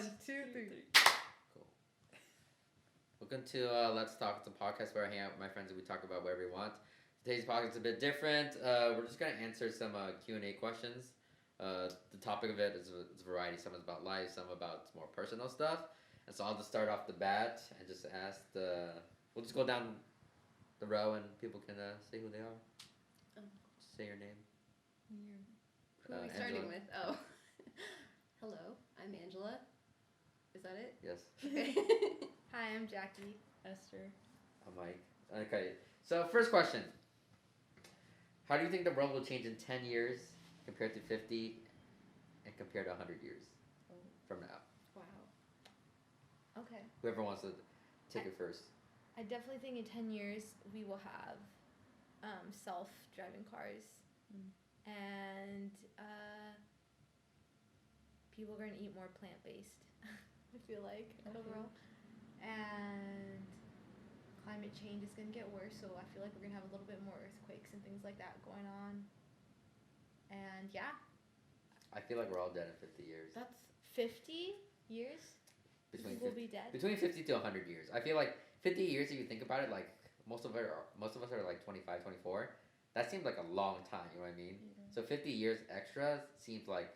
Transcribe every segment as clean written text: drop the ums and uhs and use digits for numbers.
1, 2, 3. Cool. Welcome to Let's Talk. It's a podcast where I hang out with my friends and we talk about whatever we want. Today's podcast is a bit different. We're just gonna answer some Q&A questions. The topic of it is a variety. Some is about life, some about more personal stuff. And so I'll just start off the bat and just ask we'll just go down the row and people can say who they are. Say your name. Who are we starting with? Oh. Hello, I'm Angela. Is that it? Yes. Okay. Hi, I'm Jackie. Esther. I'm Mike. Okay, so first question. How do you think the world will change in 10 years compared to 50 and compared to 100 years from now? Wow. Okay. Whoever wants to take it first. I definitely think in 10 years we will have self-driving cars. And people are going to eat more plant-based, I feel like, overall. And climate change is going to get worse, so I feel like we're going to have a little bit more earthquakes and things like that going on. And yeah. I feel like we're all dead in 50 years. That's 50 years? We'll be dead? Between 50 to 100 years. I feel like 50 years, if you think about it, like most of us are like 25, 24. That seems like a long time, you know what I mean? Yeah. So 50 years extra seems like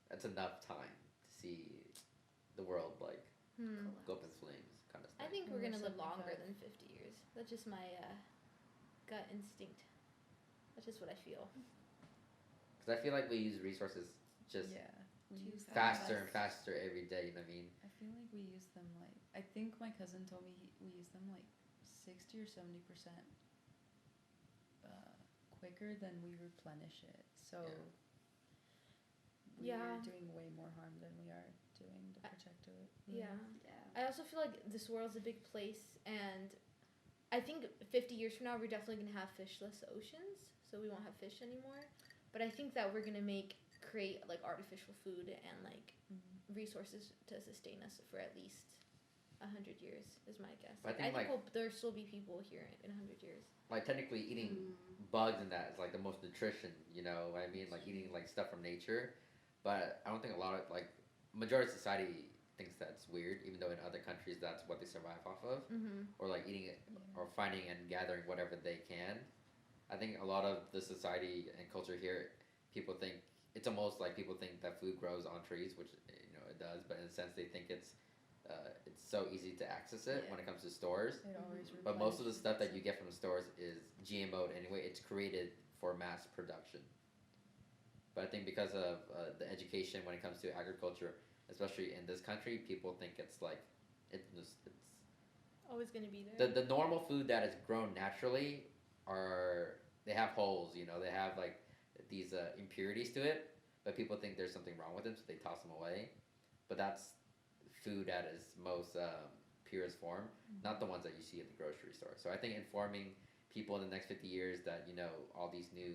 that's enough time to see the world like go up in flames kind of I thing. think we're going to live 75. longer than 50 years. That's just my gut instinct. That's just what I feel. Because I feel like we use resources just We use them faster and less. faster every day, you know what I mean? I feel like we use them like, I think my cousin told me we use them like 60 or 70% quicker than we replenish it. So we're doing way more harm than we are doing to protect it. Yeah. Yeah. I also feel like this world's a big place, and I think 50 years from now we're definitely going to have fishless oceans, so we won't have fish anymore. But I think that we're going to create like artificial food and like resources to sustain us for at least 100 years is my guess. I think there'll still be people here in 100 years. Like technically eating bugs and that is like the most nutrition, you know what I mean? Like eating like stuff from nature. But I don't think a lot of like majority of society thinks that's weird, even though in other countries that's what they survive off of. Or like eating it or finding and gathering whatever they can. I think a lot of the society and culture here, people think it's almost like people think that food grows on trees, which you know it does, but in a sense they think it's so easy to access it when it comes to stores. But most of the stuff that you get from the stores is GMO'd anyway. It's created for mass production. But I think because of the education when it comes to agriculture, especially in this country, people think it's like it's always going to be there. The normal food that is grown naturally they have holes, you know, they have like these impurities to it, but people think there's something wrong with them, so they toss them away. But that's food at its most purest form, not the ones that you see at the grocery store. So I think informing people in the next 50 years that, you know, all these new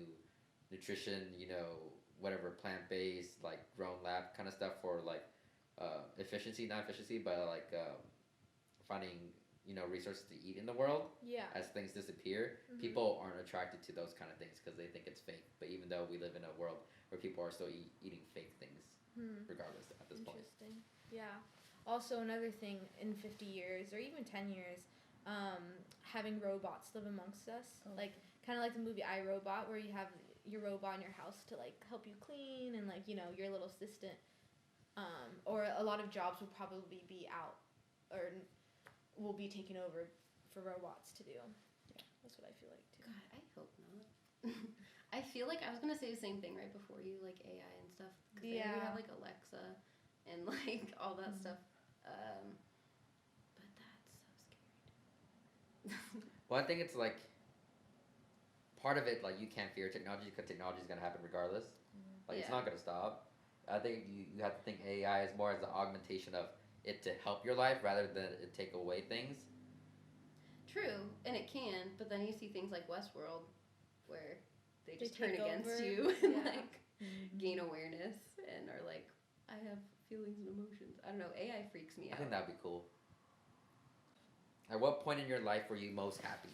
nutrition, you know, whatever plant-based, like grown lab kind of stuff for like efficiency, not efficiency, but like finding, you know, resources to eat in the world. As things disappear, people aren't attracted to those kind of things because they think it's fake. But even though we live in a world where people are still eating fake things, regardless at this point. Interesting. Yeah. Also, another thing in 50 years or even 10 years, having robots live amongst us, like kind of like the movie I, Robot, where you have your robot in your house to like help you clean and like, you know, your little assistant. Or a lot of jobs will probably be out or will be taken over for robots to do. Yeah, that's what I feel like too. God, I hope not. I feel like I was gonna say the same thing right before you, like AI and stuff. Cause we have like Alexa and like all that stuff. But that's so scary. Well, I think it's like part of it, like you can't fear technology because technology is gonna happen regardless. Like it's not gonna stop. I think you have to think AI is more as an augmentation of it to help your life rather than it take away things. True, and it can, but then you see things like Westworld where they just turn take against over. you and like gain awareness and are like, I have feelings and emotions. I don't know, AI freaks me out. I think that'd be cool. At what point in your life were you most happy?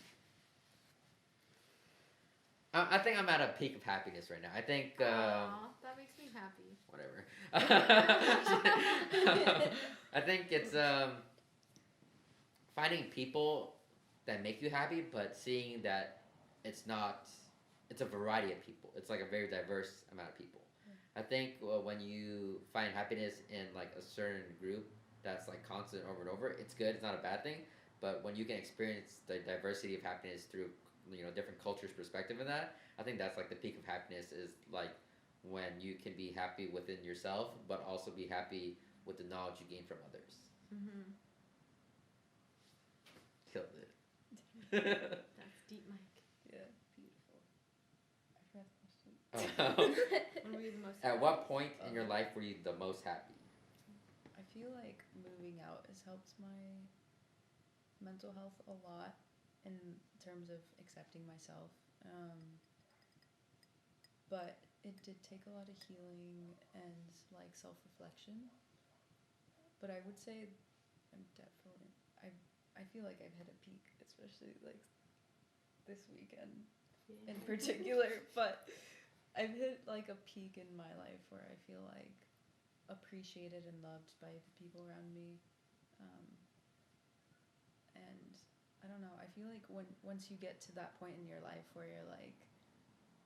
I think I'm at a peak of happiness right now. I think Aw, that makes me happy. whatever. I think it's finding people that make you happy, but seeing that it's not. It's a variety of people. It's like a very diverse amount of people. I think when you find happiness in like a certain group that's like constant over and over, it's good. It's not a bad thing. But when you can experience the diversity of happiness through different cultures' perspective in that, I think that's like the peak of happiness is like when you can be happy within yourself, but also be happy with the knowledge you gain from others. Mhm. Killed it. That's deep, Mike. Yeah, beautiful. I forgot the question. When were you the most? At happy? what point in your life were you the most happy? I feel like moving out has helped my mental health a lot in terms of accepting myself. But it did take a lot of healing and like self-reflection. But I would say I'm definitely I feel like I've hit a peak, especially like this weekend in particular. But I've hit like a peak in my life where I feel like appreciated and loved by the people around me. And I don't know, I feel like once you get to that point in your life where you're like,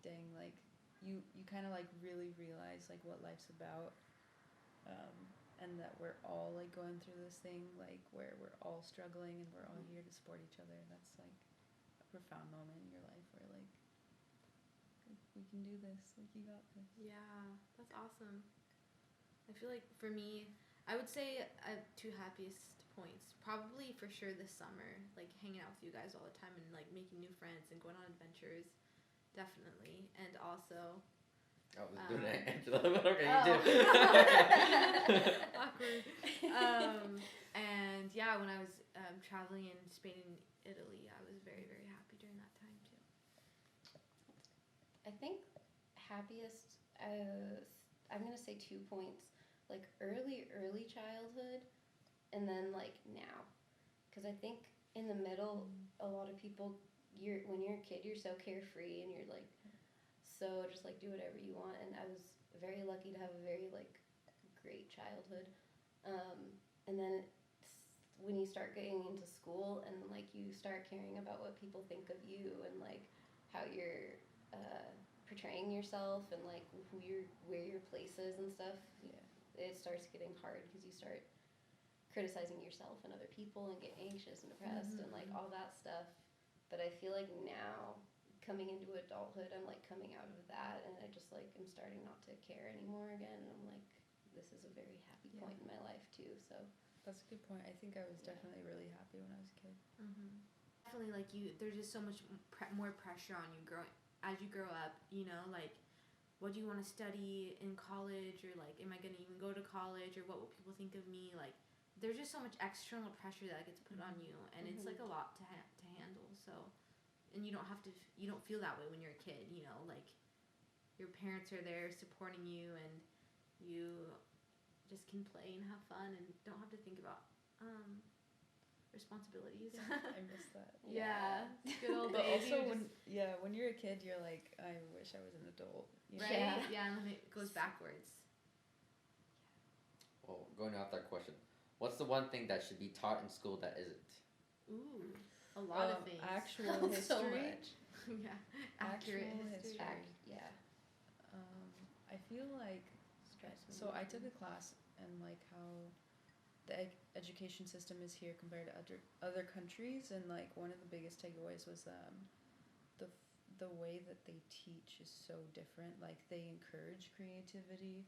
dang, like you kind of like really realize like what life's about, and that we're all like going through this thing, like where we're all struggling and we're all here to support each other. That's like a profound moment in your life where like we can do this, like you got this. Yeah, that's awesome. I feel like for me, I would say I have two happiest points. Probably for sure this summer, like hanging out with you guys all the time and like making new friends and going on adventures, definitely. And also, I was doing that, Angela, but okay, you do. Awkward. And yeah, when I was traveling in Spain and Italy, I was very, very happy during that time too. I think happiest, I'm gonna say 2 points, like early childhood, and then like now, because I think in the middle, a lot of people, when you're a kid, you're so carefree and you're like, so just like do whatever you want. And I was very lucky to have a very like great childhood, and then when you start getting into school and like you start caring about what people think of you and like how you're portraying yourself and like where your place is and stuff, it starts getting hard because you start criticizing yourself and other people and get anxious and depressed and like all that stuff. But I feel like now, coming into adulthood, I'm like coming out of that and I just like am starting not to care anymore again, and I'm like, this is a very happy point in my life too. So that's a good point. I think I was definitely really happy when I was a kid. Definitely, like there's just so much more pressure on you as you grow up. You know, like what do you want to study in college, or like am I gonna even go to college, or what will people think of me? Like there's just so much external pressure that gets put on you, and it's like a lot to handle. So, and you don't feel that way when you're a kid. You know, like your parents are there supporting you, and you just can play and have fun, and don't have to think about responsibilities. I miss that. Yeah, good old But days. also when you're a kid, you're like, I wish I was an adult. You know? Right? Yeah, and then it goes backwards. Well, going off that question, what's the one thing that should be taught in school that isn't? Ooh, a lot of things. Actual history. So much. Yeah, accurate Actual history. Yeah. I feel like so I took a class in like how the education system is here compared to other countries, and like one of the biggest takeaways was the way that they teach is so different. Like they encourage creativity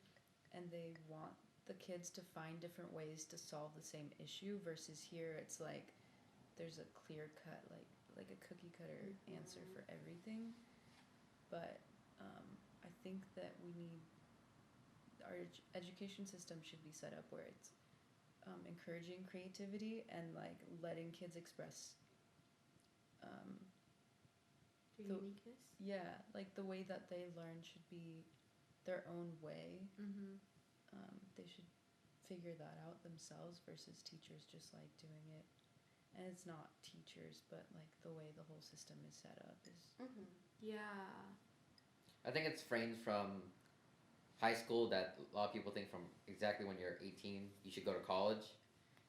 and they want the kids to find different ways to solve the same issue, versus here it's like there's a clear cut like a cookie cutter answer for everything. But I think that our education system should be set up where it's encouraging creativity and like letting kids express Your uniqueness. yeah, like the way that they learn should be their own way. They should figure that out themselves versus teachers just like doing it and it's not teachers, but like the way the whole system is set up is. Mm-hmm. Yeah. I think it's framed from high school that a lot of people think from exactly when you're 18 you should go to college.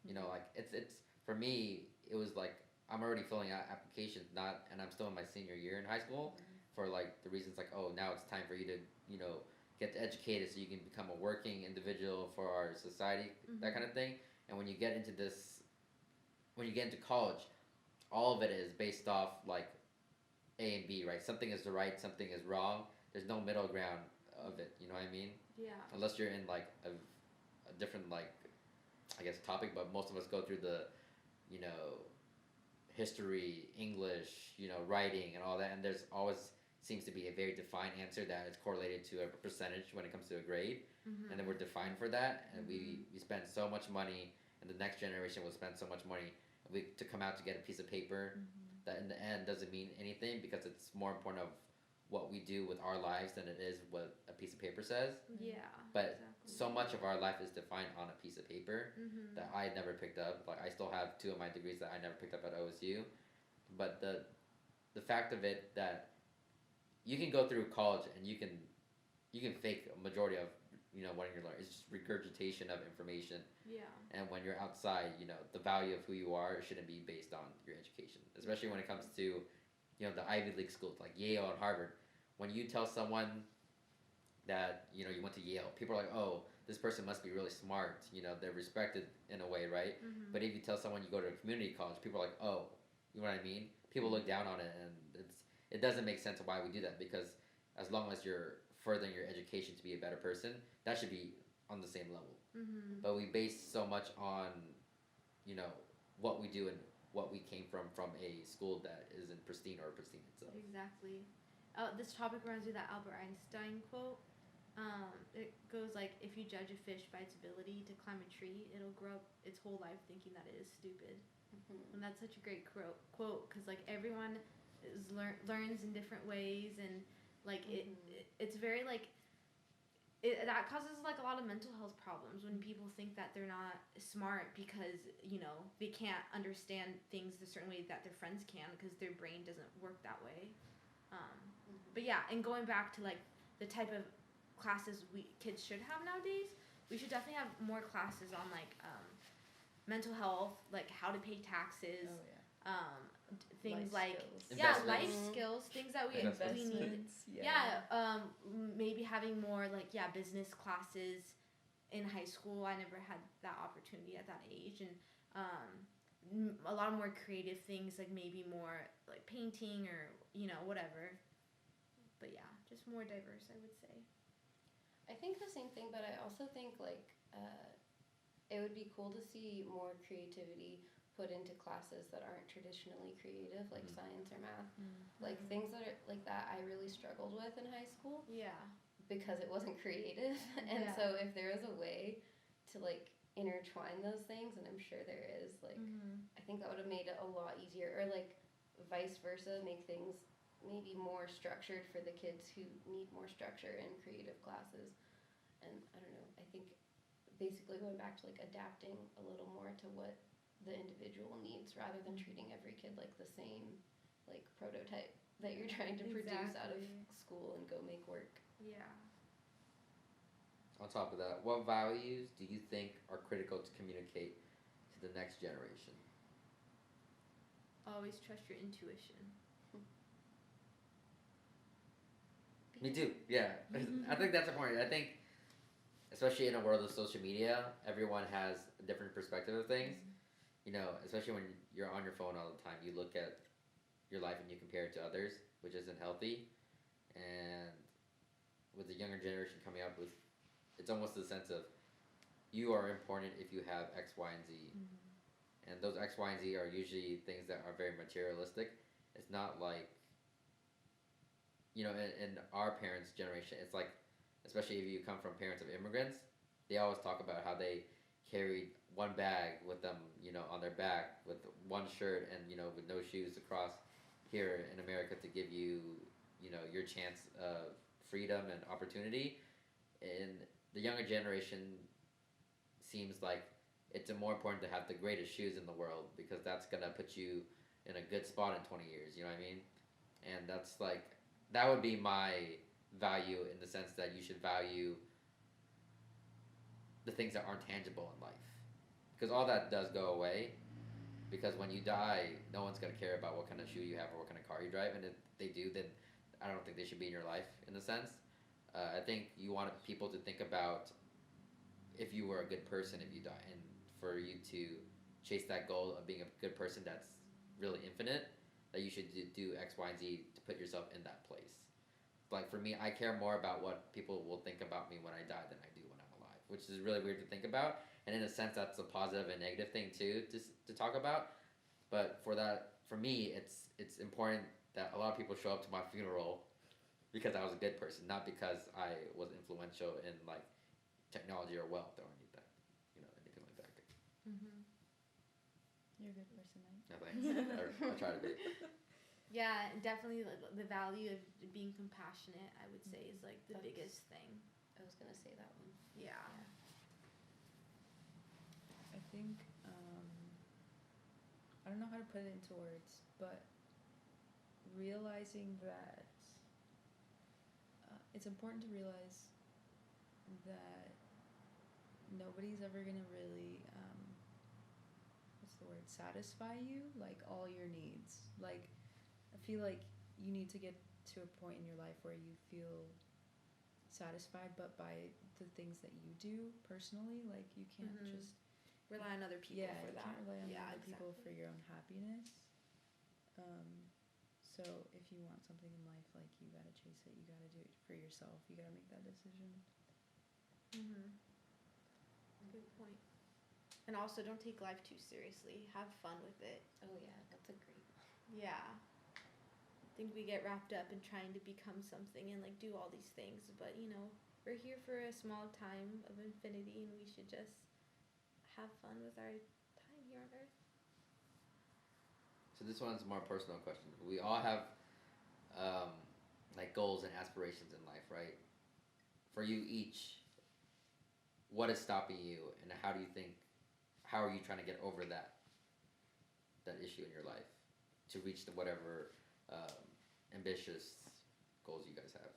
You know, like it's for me it was like I'm already filling out applications, not and I'm still in my senior year in high school for like the reasons like, oh, now it's time for you to, you know, get educated so you can become a working individual for our society, that kind of thing. And when you get into this, when you get into college, all of it is based off like A and B, right? Something is right, something is wrong. There's no middle ground of it. You know what I mean? Yeah. Unless you're in like a different like, I guess, topic. But most of us go through the, you know, history, English, you know, writing and all that. And there's always seems to be a very defined answer that is correlated to a percentage when it comes to a grade. And then we're defined for that. And we spend so much money, and the next generation will spend so much money to come out to get a piece of paper that in the end doesn't mean anything, because it's more important of what we do with our lives than it is what a piece of paper says. Yeah. But exactly. so much of our life is defined on a piece of paper that I never picked up. Like I still have 2 of my degrees that I never picked up at OSU. But the fact of it that you can go through college and you can fake a majority of, you know, what you're learning. It's just regurgitation of information. Yeah. And when you're outside, you know, the value of who you are shouldn't be based on your education, especially when it comes to, you know, the Ivy League schools like Yale and Harvard. When you tell someone that, you know, you went to Yale, people are like, oh, this person must be really smart. You know, they're respected in a way, right? But if you tell someone you go to a community college, people are like, oh, you know what I mean? People look down on it, and it doesn't make sense of why we do that, because as long as you're furthering your education to be a better person, that should be on the same level. But we base so much on, you know, what we do and what we came from a school that isn't pristine or pristine itself. Exactly. This topic reminds me of that Albert Einstein quote. It goes like, if you judge a fish by its ability to climb a tree, it'll grow up its whole life thinking that it is stupid. And that's such a great quote, because like everyone learns in different ways, and like it's very like that causes like a lot of mental health problems when people think that they're not smart because, you know, they can't understand things the certain way that their friends can because their brain doesn't work that way. But yeah, and going back to like the type of classes kids should have nowadays, we should definitely have more classes on like mental health, like how to pay taxes. Things Life like skills. life skills, things that we need. Maybe having more like business classes in high school. I never had that opportunity at that age, and a lot more creative things, like maybe more like painting or, you know, whatever. But yeah, just more diverse, I would say. I think the same thing, but I also think like it would be cool to see more creativity put into classes that aren't traditionally creative, like science or math. Like things that are like that I really struggled with in high school. Yeah. Because it wasn't creative. And so if there was a way to like intertwine those things, and I'm sure there is, like I think that would have made it a lot easier. Or like vice versa, make things maybe more structured for the kids who need more structure in creative classes. And I don't know, I think basically going back to like adapting a little more to what the individual needs, rather than treating every kid like the same like prototype that you're trying to produce out of school and go make work. Yeah. On top of that, what values do you think are critical to communicate to the next generation? Always trust your intuition. Me too. Yeah. I think that's important. I think, especially in a world of social media, everyone has a different perspective of things. You know, especially when you're on your phone all the time, you look at your life and you compare it to others, which isn't healthy. And with the younger generation coming up with, it's almost the sense of, you are important if you have X, Y, and Z. And those X, Y, and Z are usually things that are very materialistic. It's not like, you know, in our parents' generation, it's like, especially if you come from parents of immigrants, they always talk about how they carried one bag with them, you know, on their back, with one shirt and, you know, with no shoes across here in America to give you, you know, your chance of freedom and opportunity. And the younger generation seems like it's more important to have the greatest shoes in the world because that's gonna put you in a good spot in 20 years. You know what I mean? And that's like that would be my value in the sense that you should value the things that aren't tangible in life because all that does go away because when you die no one's going to care about what kind of shoe you have or what kind of car you drive, and if they do then I don't think they should be in your life in a sense. I think you want people to think about if you were a good person if you die, and for you to chase that goal of being a good person that's really infinite, that you should do X, Y, and Z to put yourself in that place. Like for me, I care more about what people will think about me when I die than I do when I'm alive, which is really weird to think about. And in a sense, that's a positive and negative thing too to talk about. But for me, it's important that a lot of people show up to my funeral because I was a good person, not because I was influential in like technology or wealth or anything, anything like that. Mm-hmm. You're a good person, right? No thanks. I try to be. Yeah, definitely the value of being compassionate, I would say, is like the biggest thing. I was gonna say that one. Yeah. I think I don't know how to put it into words, but realizing that it's important to realize that nobody's ever gonna really what's the word, satisfy you like all your needs. Like I feel like you need to get to a point in your life where you feel satisfied, but by the things that you do personally, like you can't just rely on other people for that. You can't rely on other exactly. people for your own happiness. So if you want something in life, like you gotta chase it, you gotta do it for yourself, you gotta make that decision. Good point. And also, don't take life too seriously. Have fun with it. Oh yeah, that's a great one. Yeah. I think we get wrapped up in trying to become something and like do all these things, but we're here for a small time of infinity, and we should just have fun with our time here on Earth. So this one's a more personal question. We all have like goals and aspirations in life, right? For you each, what is stopping you, and how are you trying to get over that issue in your life to reach whatever ambitious goals you guys have?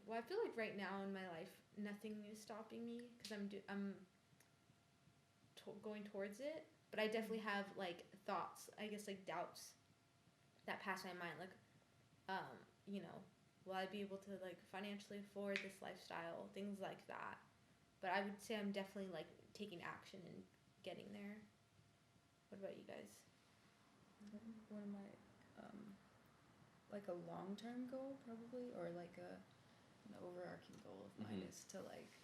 Well, I feel like right now in my life, nothing is stopping me because I'm going towards it. But I definitely have like thoughts, I guess like doubts that pass my mind. Like, will I be able to like financially afford this lifestyle? Things like that. But I would say I'm definitely like taking action and getting there. What about you guys? One of my like a long-term goal probably, or like an overarching goal of mine is to like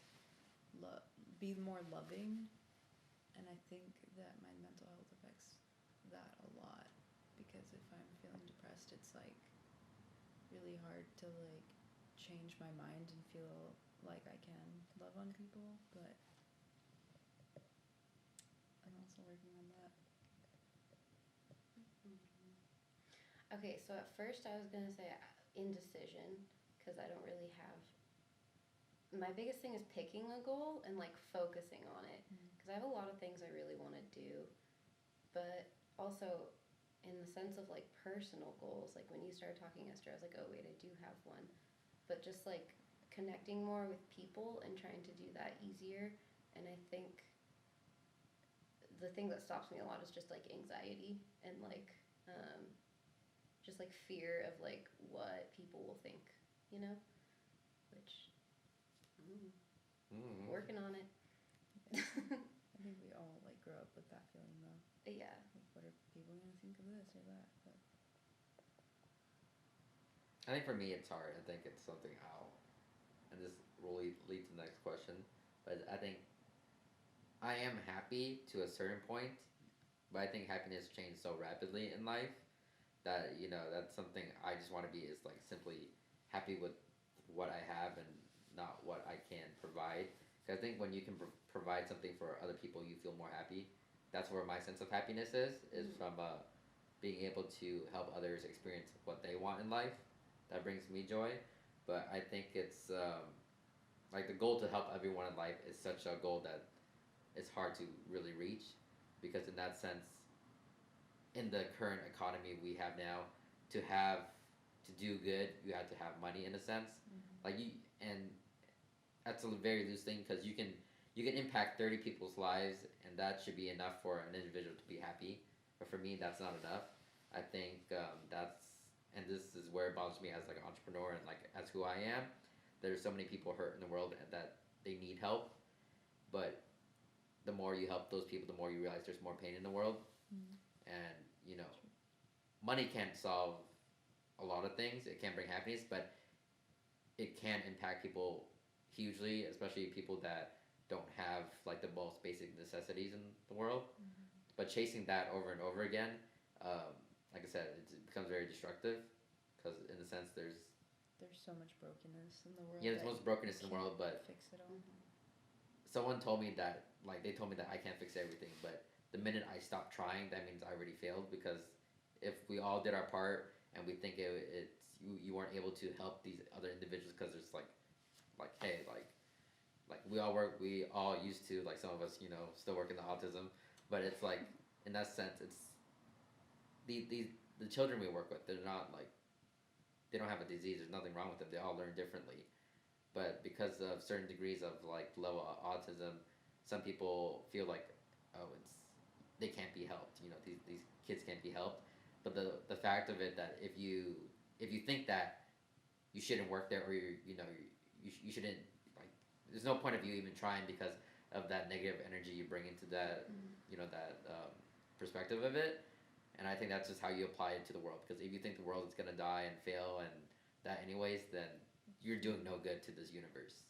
be more loving. And I think that my mental health affects that a lot, because if I'm feeling depressed, it's like really hard to like change my mind and feel like I can love on people, but I'm also working on that. Okay, so at first I was gonna say indecision, because I don't really have. My biggest thing is picking a goal and like focusing on it, because I have a lot of things I really want to do, but also in the sense of like personal goals, like when you started talking, Esther, I was like, oh wait, I do have one, but just like connecting more with people and trying to do that easier. And I think the thing that stops me a lot is just like anxiety and like just like fear of like what people will think, which working on it. I think we all like grow up with that feeling though. Yeah. Like, what are people gonna think of this or that? But I think for me it's hard. I think it's something and this will lead to the next question, but I think I am happy to a certain point, but I think happiness changes so rapidly in life that that's something I just want to be, is like simply happy with what I have and not what I can provide. Because I think when you can provide something for other people, you feel more happy. That's where my sense of happiness is from being able to help others experience what they want in life. That brings me joy. But I think it's like the goal to help everyone in life is such a goal that it's hard to really reach, because in that sense, in the current economy we have now, to do good, you have to have money in a sense. Like you, and that's a very loose thing, because you can impact 30 people's lives, and that should be enough for an individual to be happy. But for me, that's not enough. I think and this is where it bothers me as like an entrepreneur and like as who I am. There's so many people hurt in the world and that they need help, but the more you help those people, the more you realize there's more pain in the world. And you know, money can't solve a lot of things. It can't bring happiness, but it can impact people hugely, especially people that don't have like the most basic necessities in the world. But chasing that over and over again, like I said, it becomes very destructive, because in a sense there's so much brokenness in the world. yeah, there's most brokenness in the world, but fix it all. someone told me that, like, they told me that I can't fix everything, but the minute I stop trying, that means I already failed, because if we all did our part and we think it's you weren't able to help these other individuals because there's like hey, like we all used to, like, some of us, you know, still work in the autism, but it's like in that sense it's the children we work with, they're not like, they don't have a disease, there's nothing wrong with them, they all learn differently. But because of certain degrees of like level of autism, some people feel like, oh, they can't be helped. You know, these kids can't be helped. But the fact of it that if you think that you shouldn't work there, or you shouldn't, like, there's no point of you even trying because of that negative energy you bring into that that perspective of it. And I think that's just how you apply it to the world. Because if you think the world is gonna die and fail and that anyways, then you're doing no good to this universe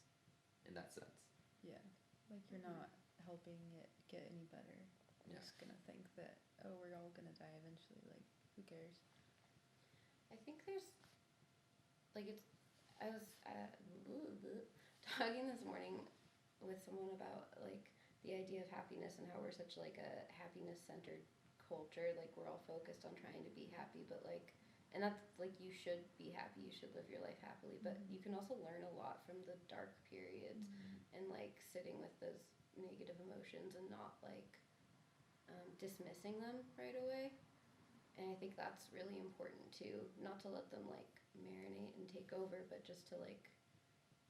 in that sense. Yeah, like you're not helping it get any better. You're just gonna think that, oh, we're all gonna die eventually. Like, who cares? I think there's, like, I was talking this morning with someone about, like, the idea of happiness and how we're such, like, a happiness-centered culture. Like, we're all focused on trying to be happy, but, like, and that's, like, you should be happy, you should live your life happily, but you can also learn a lot from the dark periods and, like, sitting with those negative emotions and not, like, dismissing them right away. And I think that's really important too, not to let them, like, marinate and take over, but just to, like,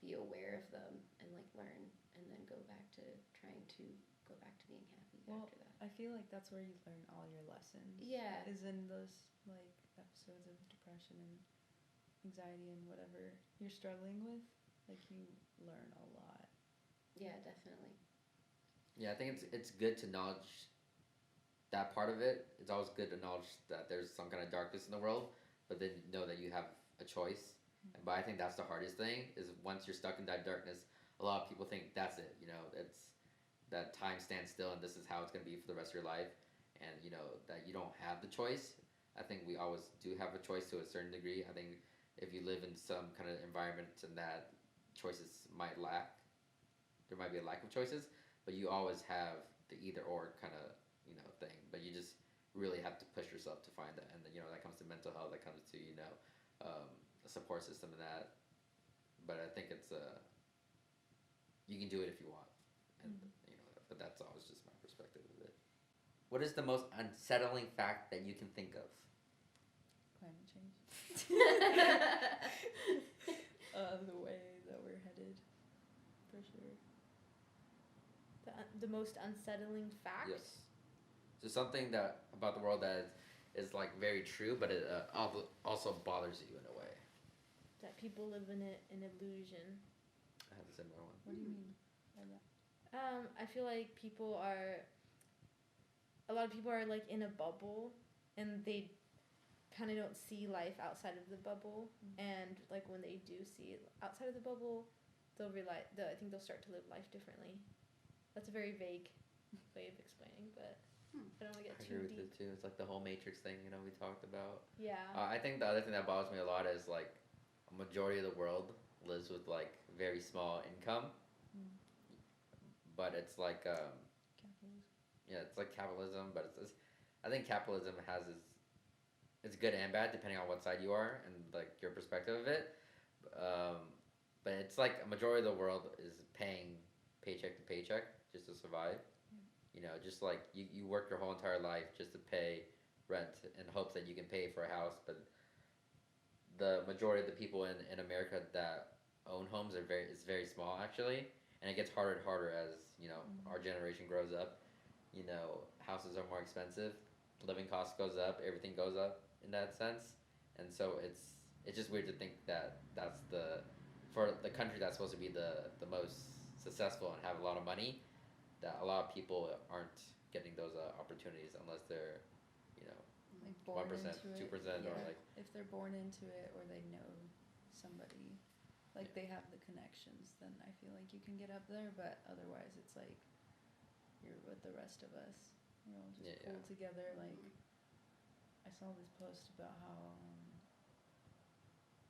be aware of them and, like, learn, and then go back to being happy after that. I feel like that's where you learn all your lessons. Yeah. Is in those, like, episodes of depression and anxiety and whatever you're struggling with. Like, you learn a lot. Yeah, definitely. Yeah, I think it's good to acknowledge that part of it. It's always good to acknowledge that there's some kind of darkness in the world, but then know that you have a choice. But I think that's the hardest thing, is once you're stuck in that darkness, a lot of people think that's it, you know, it's that time stands still and this is how it's going to be for the rest of your life, and you know that you don't have the choice. I think we always do have a choice to a certain degree. I think if you live in some kind of environment and that choices might lack, there might be a lack of choices, but you always have the either or kind of, you know, thing. But you just really have to push yourself to find that, and then, you know, that comes to mental health, that comes to, you know, a support system and that. But I think it's you can do it if you want, and you know, but that's always just my perspective of it. What is the most unsettling fact that you can think of? Climate change. The way that we're headed, for sure. The most unsettling fact? Yes. So something that about the world that is like very true, but it also bothers you in a way. That people live in an illusion. I have a similar one. What do you mean by that? I feel like a lot of people are like in a bubble, and they kind of don't see life outside of the bubble. And like when they do see it outside of the bubble, I think they'll start to live life differently. That's a very vague way of explaining, but I don't want to get too agree with deep. it too. It's like the whole Matrix thing, you know, we talked about. Yeah. I think the other thing that bothers me a lot is like a majority of the world lives with like very small income, but it's like Capitalism. yeah, it's like capitalism, but I think capitalism has it's good and bad depending on what side you are and like your perspective of it. but it's like a majority of the world is paying paycheck to paycheck just to survive. You know, just like you work your whole entire life just to pay rent in hopes that you can pay for a house, but the majority of the people in America that own homes is very small actually, and it gets harder and harder as you know our generation grows up. You know, houses are more expensive, living costs goes up, everything goes up in that sense, and so it's just weird to think that that's the for the country that's supposed to be the most successful and have a lot of money, that a lot of people aren't getting those opportunities unless they're you know like born 1%, into it. 2%, or like If they're born into it or they know somebody, like they have the connections, then I feel like you can get up there. But otherwise, it's like you're with the rest of us. We're all just pulled together. Like I saw this post about how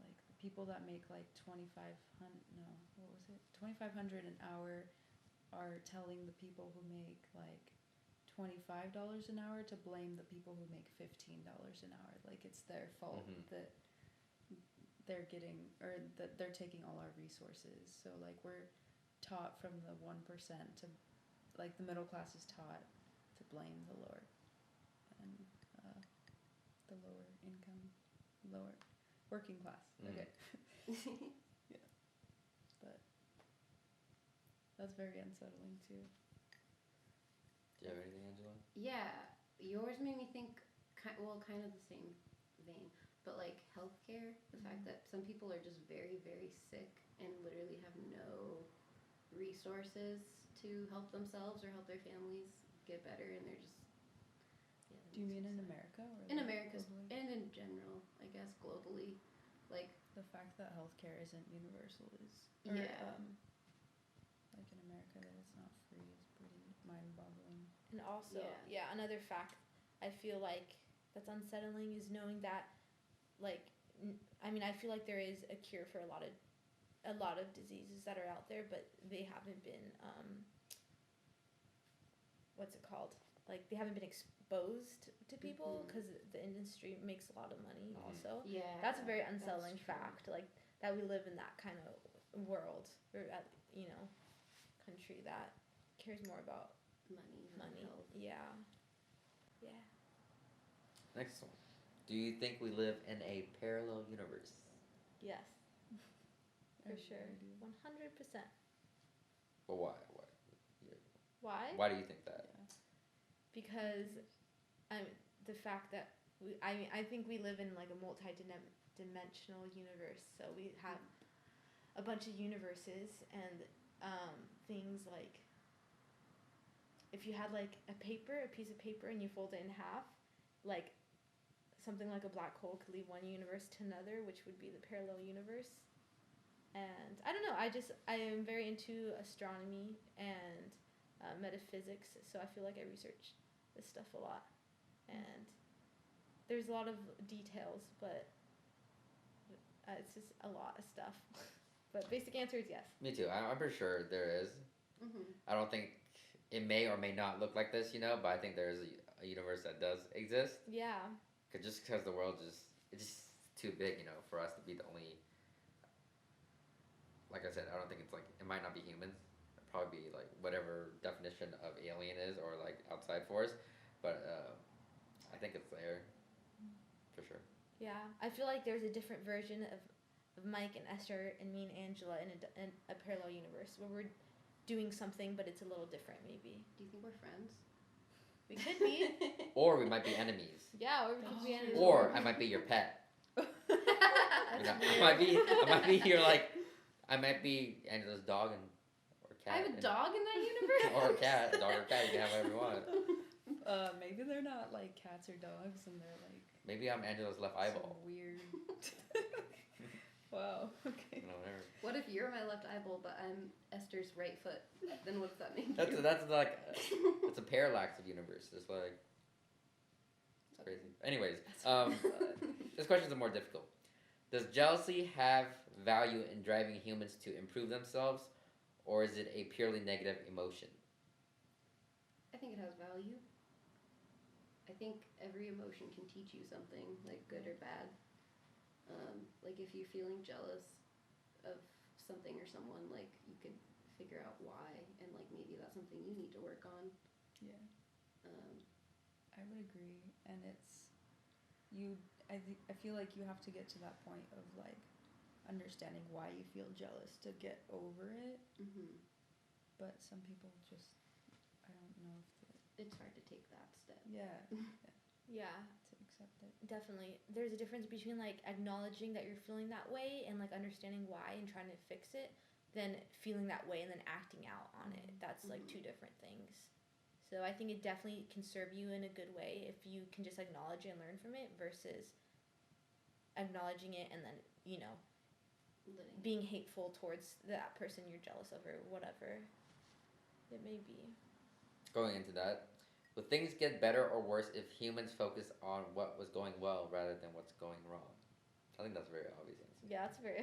like the people that make like 2,500 an hour are telling the people who make like $25 an hour to blame the people who make $15 an hour. Like it's their fault that they're getting, or that they're taking all our resources. So like we're taught from the 1% to, like the middle class is taught to blame the lower and the lower income, lower working class. Okay. Yeah, but that's very unsettling too. do you have anything, Angela? Yeah, yours made me think, kind of the same vein, but like healthcare, the fact that some people are just very, very sick and literally have no resources to help themselves or help their families get better, and they're just. Yeah, Do you mean in America or in like America globally? and in general, I guess globally, like The fact that healthcare isn't universal is, yeah. like in America that it's not free is pretty mind-boggling. And also, another fact I feel like that's unsettling is knowing that, like, I feel like there is a cure for a lot of diseases that are out there, but they haven't been, what's it called? Like, they haven't been exposed to people because the industry makes a lot of money also. Yeah. That's a very unsettling true. fact, like, that we live in that kind of world, or, country that cares more about Money. Health. Yeah. Next one. Do you think we live in a parallel universe? Yes, I for have no sure. idea. 100%. But why? Why? Why do you think that? Yeah. Because the fact that I think we live in like a multi-dimensional universe. So we have a bunch of universes and things like, if you had like a piece of paper, and you fold it in half, like something like a black hole could leave one universe to another, which would be the parallel universe. And I don't know, I am very into astronomy and metaphysics, so I feel like I research this stuff a lot, and there's a lot of details, but it's just a lot of stuff. But basic answer is yes. Me too. I'm pretty sure there is. I don't think it may or may not look like this, but I think there is a universe that does exist. Yeah. Just because the world it's just too big, for us to be the only. Like I said, I don't think it's like, it might not be humans. It'd probably be like whatever definition of alien is, or like outside force, but I think it's there for sure. Yeah, I feel like there's a different version of Mike and Esther and me and Angela in a parallel universe where we're doing something, but it's a little different, maybe. Do you think we're friends? We could be. Or we might be enemies. Yeah, or we could be enemies. Or I might be your pet. I might be your I might be Angela's dog or cat. I have a dog in that universe. Or a cat, a dog or cat. You can have whatever you want. Maybe they're not like cats or dogs, and they're like. Maybe I'm Angela's left eyeball. Some weird. Wow. Okay. Whatever. What if you're my left eyeball, but I'm Esther's right foot? Then what does that mean? That's like it's a parallax of universe. It's like it's crazy. Anyways, this question is more difficult. Does jealousy have value in driving humans to improve themselves, or is it a purely negative emotion? I think it has value. I think every emotion can teach you something, like good or bad. Like if you're feeling jealous of something or someone, like you could figure out why, and like maybe that's something you need to work on. Yeah. Um, I would agree, and it's you. I feel like you have to get to that point of like understanding why you feel jealous to get over it. mhm. But some people just, I don't know if It's hard to take that step. yeah, Yeah, to accept it. definitely. There's a difference between like acknowledging that you're feeling that way and like understanding why and trying to fix it, than feeling that way and then acting out on it. That's like two different things. So I think it definitely can serve you in a good way if you can just acknowledge it and learn from it versus acknowledging it and then, you know, Letting being hateful towards that person you're jealous of or whatever it may be. Going into that, would things get better or worse if humans focus on what was going well rather than what's going wrong? I think that's a very obvious answer. Yeah, it's very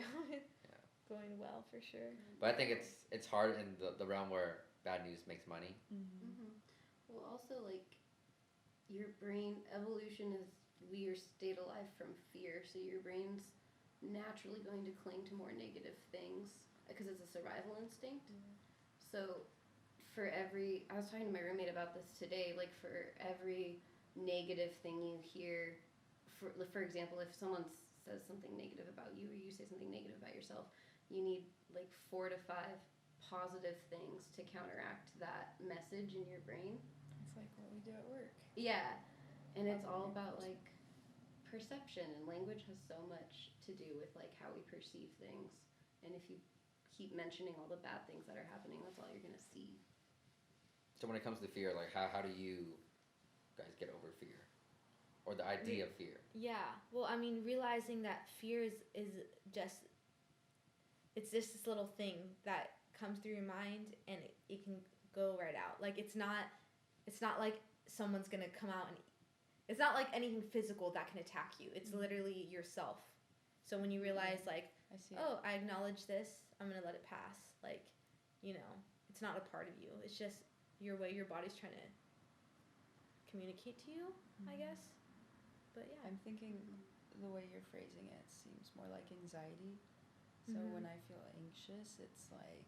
going well for sure. But I think it's hard in the realm where bad news makes money. Mhm. Well, also like your brain evolution is we are stayed alive from fear, so your brain's naturally going to cling to more negative things because it's a survival instinct. So for every, I was talking to my roommate about this today, like for every negative thing you hear, for example, if someone says something negative about you or you say something negative about yourself, you need like 4 to 5 positive things to counteract that message in your brain. It's like what we do at work. Yeah, and it's all about like perception, and language has so much to do with like how we perceive things. And if you keep mentioning all the bad things that are happening, that's all you're gonna see. So when it comes to fear, like how do you guys get over fear, or the idea of fear? Yeah. Well, I mean, realizing that fear is just, it's just this little thing that comes through your mind and it can go right out. Like it's not like someone's gonna come out and it's not like anything physical that can attack you. It's literally yourself. So when you realize like, I see. oh, I acknowledge this, I'm gonna let it pass. Like, you know, it's not a part of you. It's just your way your body's trying to communicate to you, I guess. But yeah. I'm thinking the way you're phrasing it seems more like anxiety. So when I feel anxious, it's like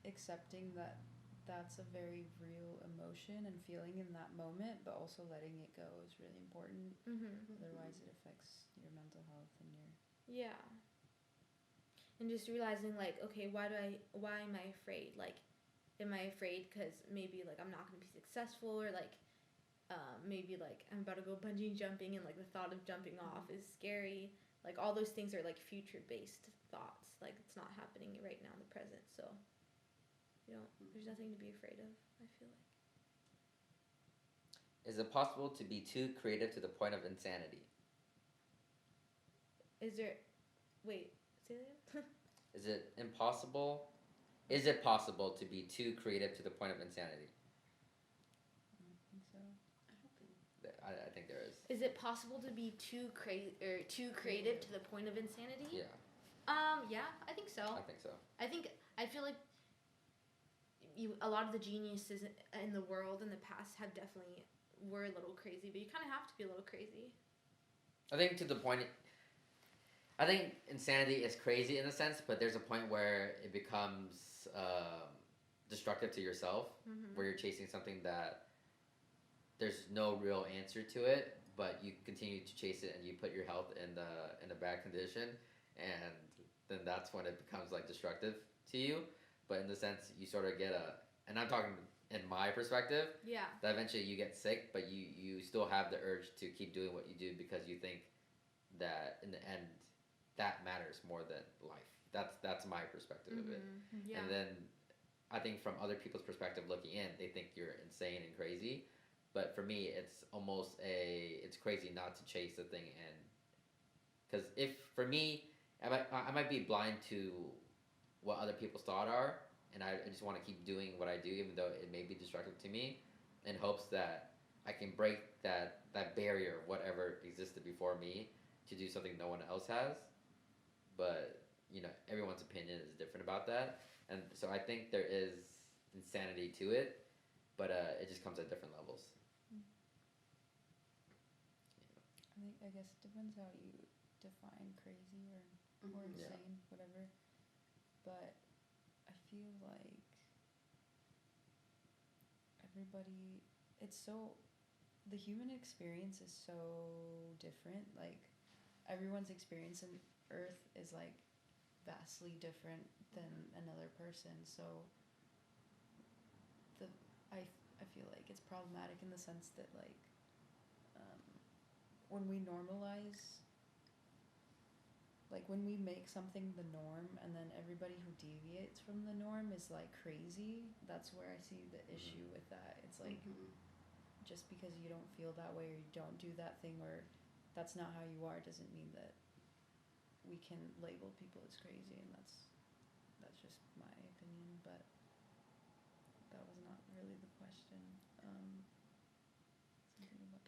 accepting that that's a very real emotion and feeling in that moment, but also letting it go is really important. Otherwise, it affects your mental health and your Yeah. And just realizing like, okay, why am I afraid? Like, am I afraid because maybe like I'm not gonna be successful, or like maybe like I'm about to go bungee jumping and like the thought of jumping off is scary. Like all those things are like future based thoughts. Like it's not happening right now in the present. So there's nothing to be afraid of, I feel like. Is it possible to be too creative to the point of insanity? Is there, wait, say that again? Is it possible to be too creative to the point of insanity? I don't think so. I don't think. I think there is. Is it possible to be too creative to the point of insanity? Yeah, Yeah, I think so. I think so. I feel like a lot of the geniuses in the world in the past have definitely were a little crazy, but you kind of have to be a little crazy. I think to the point. I think insanity is crazy in a sense, but there's a point where it becomes destructive to yourself, where you're chasing something that there's no real answer to it, but you continue to chase it and you put your health in a bad condition, and then that's when it becomes like destructive to you. But in the sense you sort of get and I'm talking in my perspective, that eventually you get sick, but you still have the urge to keep doing what you do because you think that in the end that matters more than life. That's my perspective of it. Yeah. And then I think from other people's perspective looking in, they think you're insane and crazy. But for me, it's almost it's crazy not to chase the thing, and because if for me, I might be blind to what other people's thoughts are, and I just want to keep doing what I do, even though it may be destructive to me, in hopes that I can break that barrier of whatever existed before me to do something no one else has. But everyone's opinion is different about that, and so I think there is insanity to it, but it just comes at different levels. I guess it depends how you define crazy or insane, whatever. but I feel like everybody, the human experience is so different. Like, everyone's experience in Earth is like vastly different than another person. So I feel like it's problematic in the sense that, like, when we normalize, like when we make something the norm and then everybody who deviates from the norm is like crazy, that's where I see the issue with that. It's like, just because you don't feel that way or you don't do that thing or that's not how you are doesn't mean that we can label people as crazy, and that's just my opinion, but that was not really the question.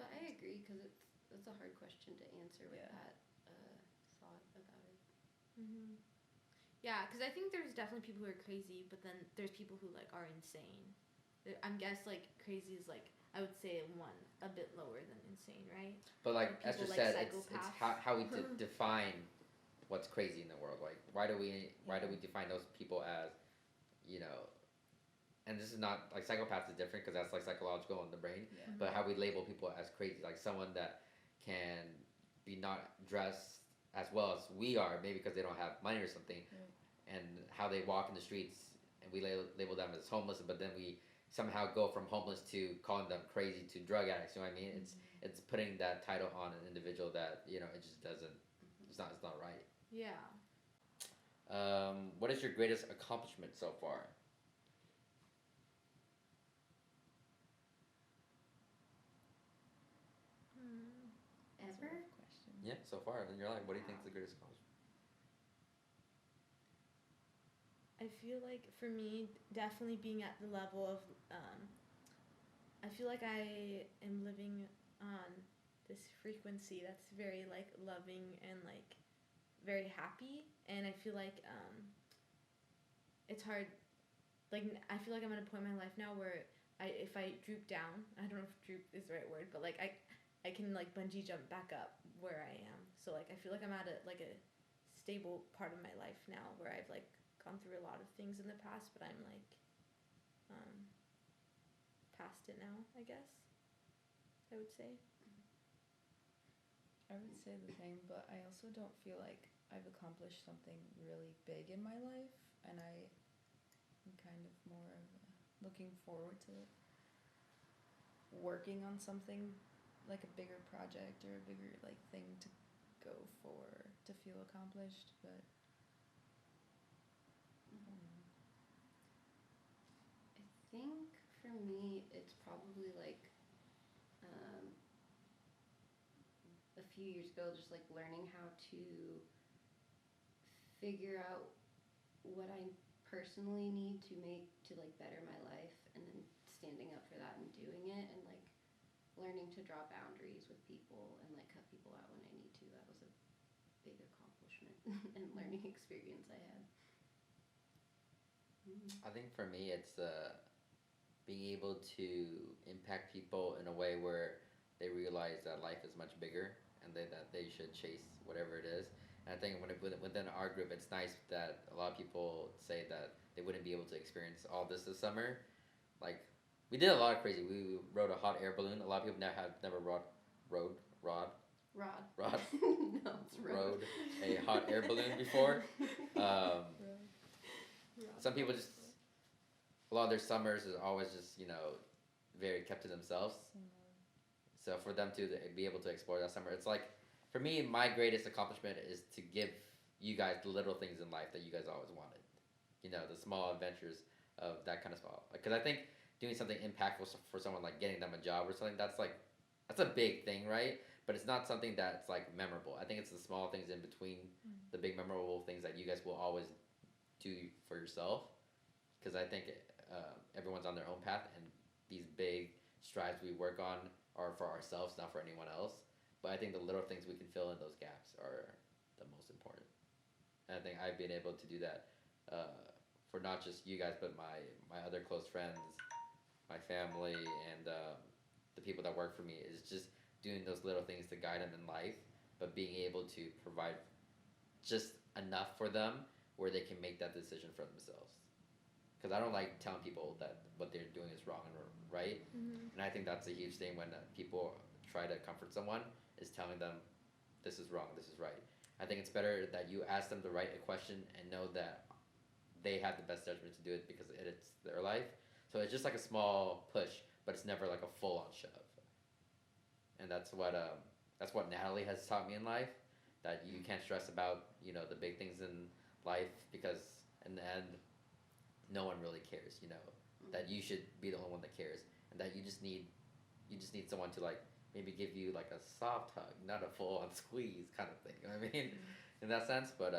But I agree, because it's a hard question to answer with that thought about it. Yeah, because I think there's definitely people who are crazy, but then there's people who like are insane. I'm guess like crazy is like, I would say a bit lower than insane, right? But like Esther like said, it's how we define what's crazy in the world. Like, why do we define those people as, you know, and this is not like psychopaths is different because that's like psychological in the brain, but how we label people as crazy, like someone that can be not dressed as well as we are, maybe because they don't have money or something, and how they walk in the streets, and we label them as homeless, but then we somehow go from homeless to calling them crazy to drug addicts. You know what I mean? It's putting that title on an individual that, you know, it just doesn't. It's not right. Yeah. What is your greatest accomplishment so far? Ever? Question. Yeah, so far in your life, what do you think is the greatest accomplishment? I feel like for me, definitely being at the level of, I feel like I am living on this frequency that's very like loving and like very happy, and I feel like it's hard. Like, I feel like I'm at a point in my life now where if I droop down, I don't know if droop is the right word, but like I can like bungee jump back up where I am. So like I feel like I'm at a stable part of my life now where I've like gone through a lot of things in the past, but I'm like past it now, I guess. I would say. I would say the same, but I also don't feel like I've accomplished something really big in my life, and I'm kind of more of looking forward to working on something like a bigger project or a bigger like thing to go for to feel accomplished, but I think for me, it's probably like a few years ago, just like learning how to figure out what I personally need to make to like better my life, and then standing up for that and doing it, and like learning to draw boundaries with people and like cut people out when I need to. That was a big accomplishment and learning experience I had. I think for me, it's being able to impact people in a way where they realize that life is much bigger and that they should chase whatever it is. And I think within our group, it's nice that a lot of people say that they wouldn't be able to experience all this summer. Like, we did a lot of crazy. We rode a hot air balloon. A lot of people have never rode No, it's rode a hot air balloon before. Some people just, a lot of their summers is always just, you know, very kept to themselves. So for them to be able to explore that summer, it's like, for me, my greatest accomplishment is to give you guys the little things in life that you guys always wanted. You know, the small adventures of that kind of small. Because I think doing something impactful for someone, like getting them a job or something, that's a big thing, right? But it's not something that's like memorable. I think it's the small things in between the big memorable things that you guys will always do for yourself. Because I think everyone's on their own path, and these big strides we work on are for ourselves, not for anyone else. But I think the little things we can fill in those gaps are the most important. And I think I've been able to do that for not just you guys, but my other close friends, my family, and the people that work for me, is just doing those little things to guide them in life, but being able to provide just enough for them where they can make that decision for themselves. Because I don't like telling people that what they're doing is wrong and right. And I think that's a huge thing when people try to comfort someone, is telling them this is wrong, this is right. I think it's better that you ask them the right question and know that they have the best judgment to do it because it's their life. So it's just like a small push, but it's never like a full on shove. And that's what Natalie has taught me in life, that you can't stress about, you know, the big things in life, because in the end no one really cares, you know. That you should be the only one that cares, and that you just need someone to like maybe give you like a soft hug, not a full on squeeze kind of thing. You know what I mean? In that sense, but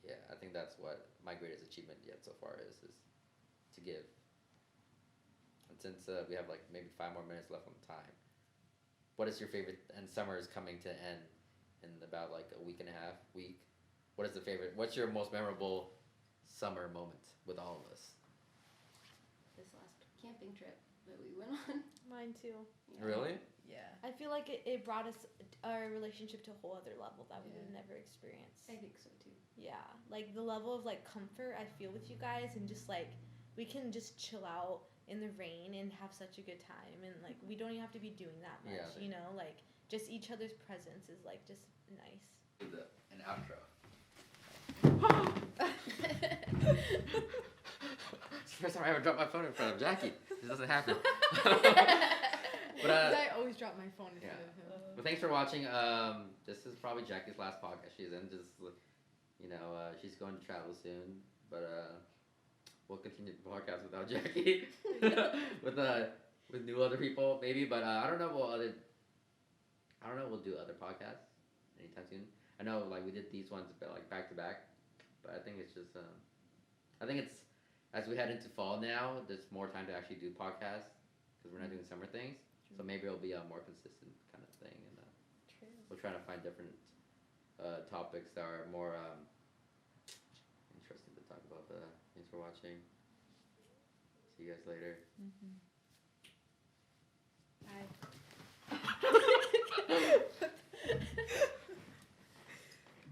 yeah, I think that's what my greatest achievement yet so far is to give. And since we have like maybe 5 more minutes left on the time, what is your favorite? And summer is coming to end in about like a week and a half, week. What is the favorite? What's your most memorable summer moment with all of us? This last camping trip that we went on. Mine too. Yeah. Really? Yeah. I feel like it brought us our relationship to a whole other level that we would have never experienced. I think so too. Yeah, like the level of like comfort I feel with you guys, and just like we can just chill out in the rain and have such a good time, and like we don't even have to be doing that much, Yeah. you know, like just each other's presence is like just nice. An outro. It's the first time I ever dropped my phone in front of Jackie. This doesn't happen. But I always drop my phone in front of him. well, thanks for watching. This is probably Jackie's last podcast she's in. Just, you know, she's going to travel soon, but we'll continue the podcast without Jackie, with new other people maybe. But I don't know. We'll do other podcasts anytime soon. I know, like we did these ones like back to back, but I think it's just I think it's, as we head into fall now, there's more time to actually do podcasts because we're not doing summer things. So maybe it'll be a more consistent kind of thing, and we'll try to find different topics that are more interesting to talk about. Thanks for watching. See you guys later.